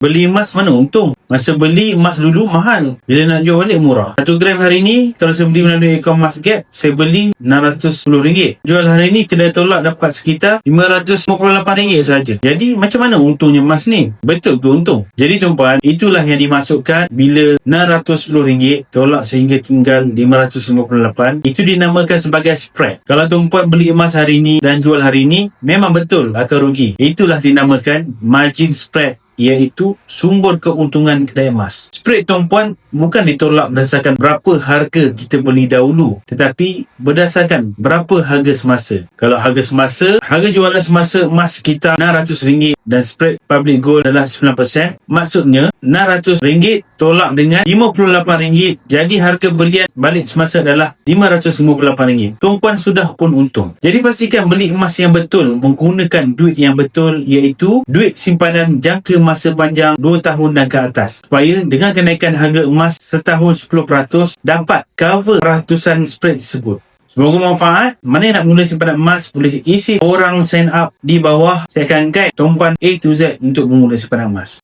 Beli emas mana untung? Masa beli emas dulu mahal, bila nak jual balik murah. 1 gram hari ni kalau saya beli melalui e-commerce Gap, saya beli RM610. Jual hari ni kedai tolak dapat sekitar RM558 saja. Jadi macam mana untungnya emas ni? Betul ke untung? Jadi tuan-puan, itulah yang dimaksudkan bila RM610 tolak sehingga tinggal RM558. Itu dinamakan sebagai spread. Kalau tuan-puan beli emas hari ni dan jual hari ni, memang betul akan rugi. Itulah dinamakan margin spread, iaitu sumber keuntungan kedai emas. Spread tuan-puan bukan ditolak berdasarkan berapa harga kita beli dahulu, tetapi berdasarkan berapa harga semasa. Kalau harga semasa, harga jualan semasa emas sekitar RM600 dan spread public gold adalah 9%, maksudnya RM600 tolak dengan RM58, jadi harga belian balik semasa adalah RM558. Tuan-puan sudah pun untung. Jadi pastikan beli emas yang betul, menggunakan duit yang betul, iaitu duit simpanan jangka masa panjang 2 tahun dan ke atas, supaya dengan kenaikan harga emas setahun 10% dapat cover ratusan spread tersebut. Semoga manfaat. Mana yang nak mula simpanan emas, boleh isi orang sign up di bawah. Saya akan guide tuan-puan A to Z untuk memula simpanan emas.